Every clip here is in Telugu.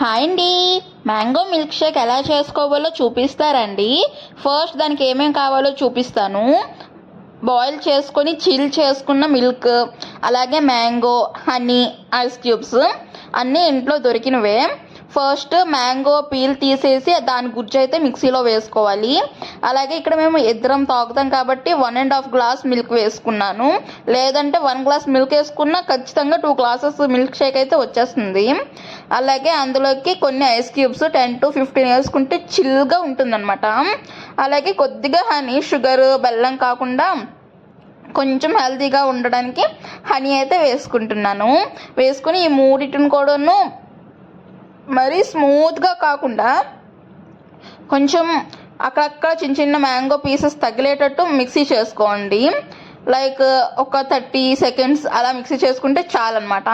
హాయ్ అండి. మ్యాంగో మిల్క్ షేక్ ఎలా చేసుకోవాలో చూపిస్తారండి. ఫస్ట్ దానికి ఏమేమి కావాలో చూపిస్తాను. బాయిల్ చేసుకొని చిల్ చేసుకున్న మిల్క్, అలాగే మ్యాంగో, హనీ, ఐస్ క్యూబ్స్ అన్నీ ఇంట్లో దొరికినవే. ఫస్ట్ మ్యాంగో పీల్ తీసేసి దాని గుజ్జు అయితే మిక్సీలో వేసుకోవాలి. అలాగే ఇక్కడ మేము ఇద్దరం తాగుతాం కాబట్టి 1.5 గ్లాస్ మిల్క్ వేసుకున్నాను. లేదంటే 1 గ్లాస్ మిల్క్ వేసుకున్నా ఖచ్చితంగా 2 గ్లాసెస్ మిల్క్ షేక్ అయితే వచ్చేస్తుంది. అలాగే అందులోకి కొన్ని ఐస్ క్యూబ్స్ 10 to 15 వేసుకుంటే చిల్గా ఉంటుందన్నమాట. అలాగే కొద్దిగా హనీ, షుగర్, బెల్లం కాకుండా కొంచెం హెల్తీగా ఉండడానికి హనీ అయితే వేసుకుంటున్నాను. వేసుకుని ఈ మూడిటిని కూడాను మరీ స్మూత్గా కాకుండా కొంచెం అక్కడక్కడ చిన్న చిన్న మ్యాంగో పీసెస్ తగిలేటట్టు మిక్సీ చేసుకోండి. లైక్ ఒక 30 seconds అలా మిక్సీ చేసుకుంటే చాలన్నమాట.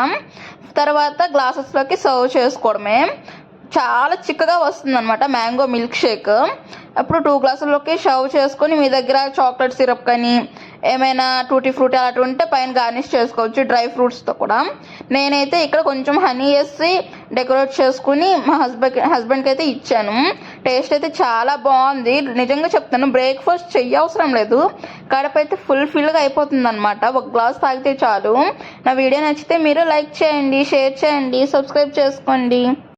తర్వాత గ్లాసెస్లోకి సర్వ్ చేసుకోవడమే. చాలా చిక్కగా వస్తుంది అనమాట మ్యాంగో మిల్క్ షేక్. అప్పుడు 2 గ్లాసుల్లోకి సర్వ్ చేసుకొని మీ దగ్గర చాక్లెట్ సిరప్ కానీ ఏమైనా టూటీ ఫ్రూటీ అలాంటి ఉంటే పైన గార్నిష్ చేసుకోవచ్చు డ్రై ఫ్రూట్స్తో కూడా. నేనైతే ఇక్కడ కొంచెం హనీ వేసి డెకరేట్ చేసుకుని మా హస్బెండ్కి అయితే ఇచ్చాను. టేస్ట్ అయితే చాలా బాగుంది. నిజంగా చెప్తాను, బ్రేక్ఫాస్ట్ చెయ్యవసరం లేదు, కడుపు అయితే ఫుల్గా అయిపోతుంది అనమాట. 1 గ్లాస్ తాగితే చాలు. నా వీడియో నచ్చితే మీరు లైక్ చేయండి, షేర్ చేయండి, సబ్స్క్రైబ్ చేసుకోండి.